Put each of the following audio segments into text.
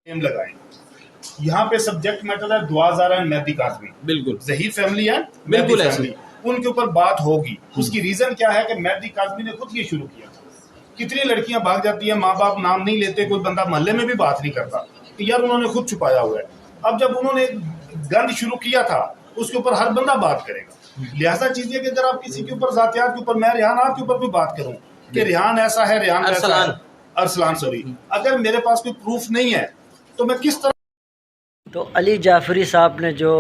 نیم لگائیں. یہاں پہ سبجیکٹ میٹر ہے دعا زہرا اینڈ مہدی کاظمی. بالکل ظہیر فیملی ہے, مہدی فیملی, ان کے اوپر بات ہوگی. اس کی ریزن کیا ہے کہ مہدی کاظمی نے خود یہ شروع کیا. کتنی لڑکیاں بھاگ جاتی ہیں, ماں باپ نام نہیں لیتے, کوئی بندہ محلے میں بھی بات نہیں کرتا کہ یار انہوں نے خود چھپایا ہوا ہے. اب جب انہوں نے گند شروع کیا تھا اس کے اوپر ہر بندہ بات کرے گا. لہٰذا چیز یہ کہ اگر آپ کسی کے اوپر ذاتیات کے اوپر, میں ریحان آپ کے اوپر بھی بات کروں کہ ریحان ایسا ہے, ریحان ایسا ہے, ارسلان سوری, اگر میرے پاس کوئی پروف نہیں ہے تو میں کس طرح. تو علی جعفری صاحب نے جو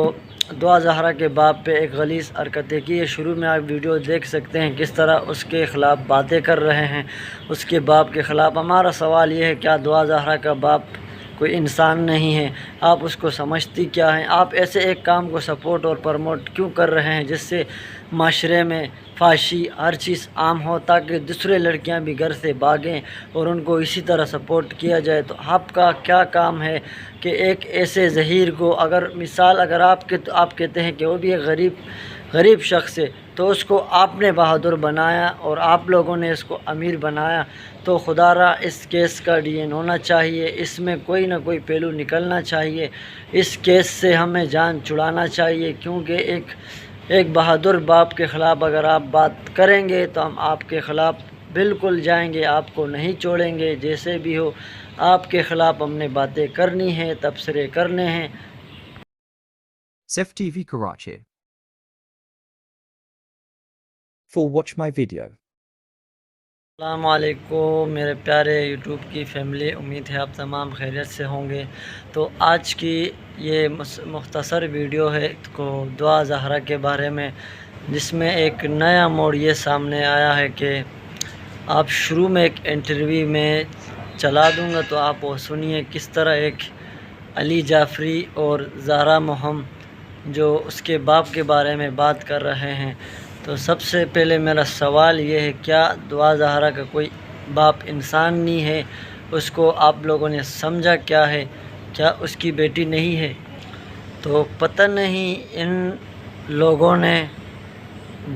دعا زہرا کے باب پہ ایک غلیظ حرکتیں کی ہے, شروع میں آپ ویڈیو دیکھ سکتے ہیں کس طرح اس کے خلاف باتیں کر رہے ہیں, اس کے باب کے خلاف. ہمارا سوال یہ ہے, کیا دعا زہرا کا باپ کوئی انسان نہیں ہے؟ آپ اس کو سمجھتی کیا ہیں؟ آپ ایسے ایک کام کو سپورٹ اور پروموٹ کیوں کر رہے ہیں جس سے معاشرے میں فحاشی ہر چیز عام ہو, تاکہ دوسرے لڑکیاں بھی گھر سے بھاگیں اور ان کو اسی طرح سپورٹ کیا جائے؟ تو آپ کا کیا کام ہے کہ ایک ایسے ظہیر کو, اگر مثال اگر آپ کہتے ہیں کہ وہ بھی ایک غریب شخص ہے, تو اس کو آپ نے بہادر بنایا اور آپ لوگوں نے اس کو امیر بنایا, تو خدا را اس کیس کا ڈی این ہونا چاہیے. اس میں کوئی نہ کوئی پہلو نکلنا چاہیے. اس کیس سے ہمیں جان چھڑانا چاہیے, کیونکہ ایک بہادر باپ کے خلاف اگر آپ بات کریں گے تو ہم آپ کے خلاف بالکل جائیں گے, آپ کو نہیں چھوڑیں گے. جیسے بھی ہو آپ کے خلاف ہم نے باتیں کرنی ہیں, تبصرے کرنے ہیں. Sef TV Karachi. For watch my video. السلام علیکم میرے پیارے یوٹیوب کی فیملی, امید ہے آپ تمام خیریت سے ہوں گے. تو آج کی یہ مختصر ویڈیو ہے کو دعا زہرا کے بارے میں, جس میں ایک نیا موڑ یہ سامنے آیا ہے کہ آپ شروع میں ایک انٹرویو میں چلا دوں گا تو آپ وہ سنیے کس طرح ایک علی جعفری اور زہرا مہم جو اس کے باپ کے بارے میں بات کر رہے ہیں. تو سب سے پہلے میرا سوال یہ ہے, کیا دعا زہرا کا کوئی باپ انسان نہیں ہے؟ اس کو آپ لوگوں نے سمجھا کیا ہے؟ کیا اس کی بیٹی نہیں ہے؟ تو پتہ نہیں ان لوگوں نے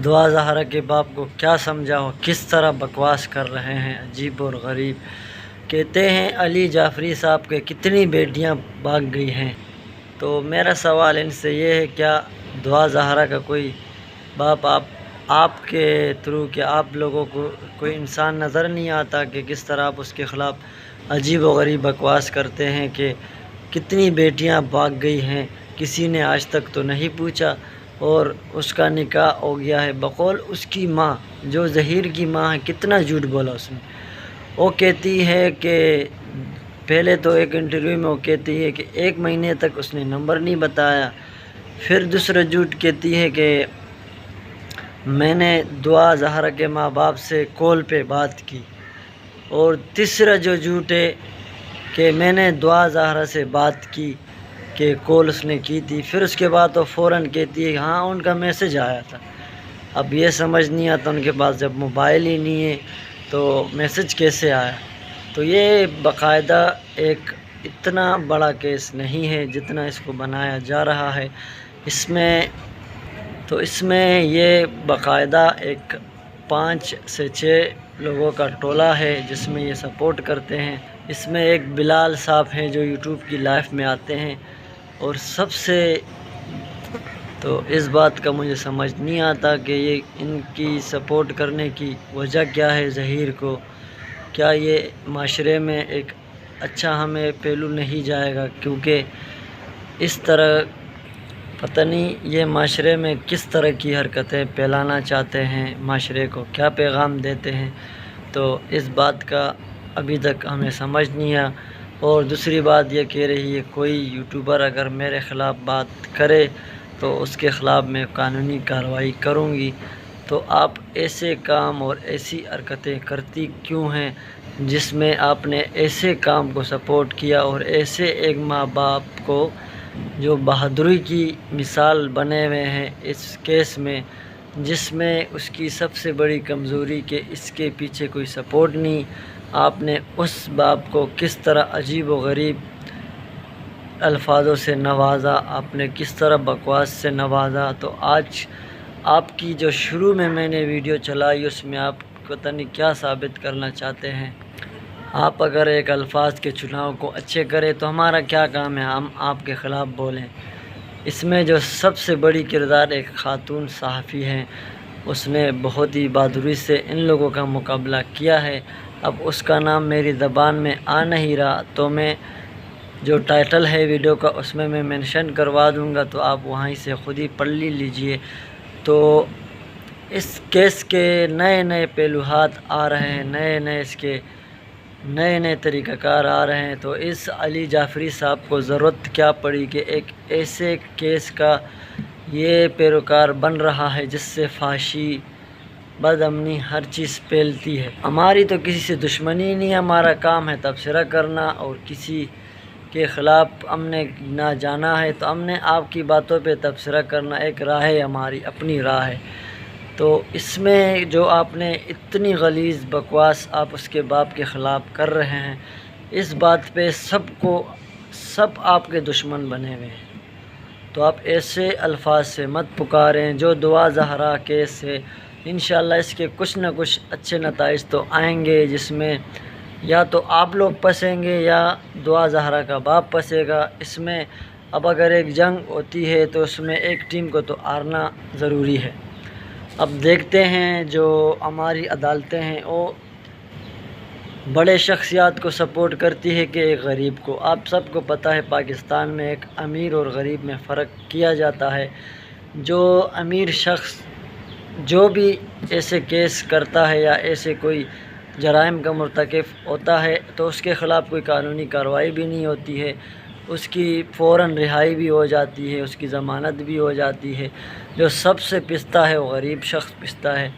دعا زہرا کے باپ کو کیا سمجھا ہو, کس طرح بکواس کر رہے ہیں, عجیب اور غریب. کہتے ہیں علی جعفری صاحب کے کتنی بیٹیاں بھاگ گئی ہیں. تو میرا سوال ان سے یہ ہے, کیا دعا زہرا کا کوئی باپ آپ کے تھرو کہ آپ لوگوں کو کوئی انسان نظر نہیں آتا کہ کس طرح آپ اس کے خلاف عجیب و غریب بکواس کرتے ہیں کہ کتنی بیٹیاں بھاگ گئی ہیں, کسی نے آج تک تو نہیں پوچھا, اور اس کا نکاح ہو گیا ہے بقول اس کی ماں جو ظہیر کی ماں ہے. کتنا جھوٹ بولا اس نے. وہ کہتی ہے کہ پہلے تو ایک انٹرویو میں وہ کہتی ہے کہ 1 مہینے تک اس نے نمبر نہیں بتایا. پھر دوسرا جھوٹ کہتی ہے کہ میں نے دعا زہرا کے ماں باپ سے کال پہ بات کی. اور تیسرا جو جھوٹ ہے کہ میں نے دعا زہرا سے بات کی کہ کال اس نے کی تھی. پھر اس کے بعد وہ فوراً کہتی ہے ہاں ان کا میسج آیا تھا. اب یہ سمجھ نہیں آتا ان کے پاس جب موبائل ہی نہیں ہے تو میسج کیسے آیا. تو یہ باقاعدہ ایک اتنا بڑا کیس نہیں ہے جتنا اس کو بنایا جا رہا ہے. اس میں یہ باقاعدہ ایک 5 سے 6 لوگوں کا ٹولہ ہے جس میں یہ سپورٹ کرتے ہیں. اس میں ایک بلال صاحب ہیں جو یوٹیوب کی لائف میں آتے ہیں, اور سب سے تو اس بات کا مجھے سمجھ نہیں آتا کہ یہ ان کی سپورٹ کرنے کی وجہ کیا ہے ظہیر کو. کیا یہ معاشرے میں ایک اچھا ہمیں پہلو نہیں جائے گا, کیونکہ اس طرح پتہ نہیں یہ معاشرے میں کس طرح کی حرکتیں پھیلانا چاہتے ہیں, معاشرے کو کیا پیغام دیتے ہیں. تو اس بات کا ابھی تک ہمیں سمجھ نہیں آیا. اور دوسری بات یہ کہہ رہی ہے کوئی یوٹیوبر اگر میرے خلاف بات کرے تو اس کے خلاف میں قانونی کارروائی کروں گی. تو آپ ایسے کام اور ایسی حرکتیں کرتی کیوں ہیں جس میں آپ نے ایسے کام کو سپورٹ کیا, اور ایسے ایک ماں باپ کو جو بہادری کی مثال بنے ہوئے ہیں اس کیس میں, جس میں اس کی سب سے بڑی کمزوری کہ اس کے پیچھے کوئی سپورٹ نہیں. آپ نے اس باپ کو کس طرح عجیب و غریب الفاظوں سے نوازا, آپ نے کس طرح بکواس سے نوازا. تو آج آپ کی جو شروع میں نے ویڈیو چلائی اس میں آپ پتہ نہیں کیا ثابت کرنا چاہتے ہیں. آپ اگر ایک الفاظ کے چناؤ کو اچھے کریں تو ہمارا کیا کام ہے ہم آپ کے خلاف بولیں۔ اس میں جو سب سے بڑی کردار ایک خاتون صحافی ہیں، اس نے بہت ہی بہادری سے ان لوگوں کا مقابلہ کیا ہے۔ اب اس کا نام میری زبان میں آ نہیں رہا، تو میں جو ٹائٹل ہے ویڈیو کا اس میں مینشن کروا دوں گا، تو آپ وہیں سے خود ہی پڑھ لیجئے۔ تو اس کیس کے نئے نئے پہلوہات آ رہے ہیں، اس کے نئے طریقہ کار آ رہے ہیں۔ تو اس علی جعفری صاحب کو ضرورت کیا پڑی کہ ایک ایسے کیس کا یہ پیروکار بن رہا ہے جس سے فحاشی، بد امنی ہر چیز پھیلتی ہے۔ ہماری تو کسی سے دشمنی نہیں، ہمارا کام ہے تبصرہ کرنا، اور کسی کے خلاف ہم نے نہ جانا ہے تو ہم نے آپ کی باتوں پہ تبصرہ کرنا ایک راہ ہے، ہماری اپنی راہ ہے۔ تو اس میں جو آپ نے اتنی غلیظ بکواس آپ اس کے باپ کے خلاف کر رہے ہیں، اس بات پہ سب آپ کے دشمن بنے ہوئے ہیں۔ تو آپ ایسے الفاظ سے مت پکاریں۔ جو دعا زہرا کیس ہے، انشاءاللہ اس کے کچھ نہ کچھ اچھے نتائج تو آئیں گے، جس میں یا تو آپ لوگ پھنسیں گے یا دعا زہرا کا باپ پھنسے گا۔ اس میں اب اگر ایک جنگ ہوتی ہے تو اس میں ایک ٹیم کو تو ہارنا ضروری ہے۔ اب دیکھتے ہیں جو ہماری عدالتیں ہیں وہ بڑے شخصیات کو سپورٹ کرتی ہے کہ ایک غریب کو۔ آپ سب کو پتہ ہے پاکستان میں ایک امیر اور غریب میں فرق کیا جاتا ہے۔ جو امیر شخص جو بھی ایسے کیس کرتا ہے یا ایسے کوئی جرائم کا مرتکب ہوتا ہے تو اس کے خلاف کوئی قانونی کارروائی بھی نہیں ہوتی ہے، اس کی فوراً رہائی بھی ہو جاتی ہے، اس کی ضمانت بھی ہو جاتی ہے۔ جو سب سے پستا ہے وہ غریب شخص پستا ہے۔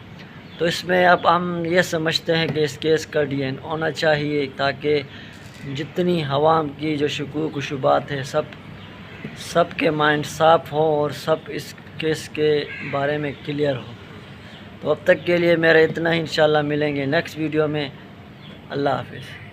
تو اس میں اب ہم یہ سمجھتے ہیں کہ اس کیس کا DN ہونا چاہیے، تاکہ جتنی عوام کی جو شکوک و شبہات ہے سب کے مائنڈ صاف ہو اور سب اس کیس کے بارے میں کلیئر ہو۔ تو اب تک کے لیے میرا اتنا ہی، انشاءاللہ ملیں گے نیکسٹ ویڈیو میں۔ اللہ حافظ۔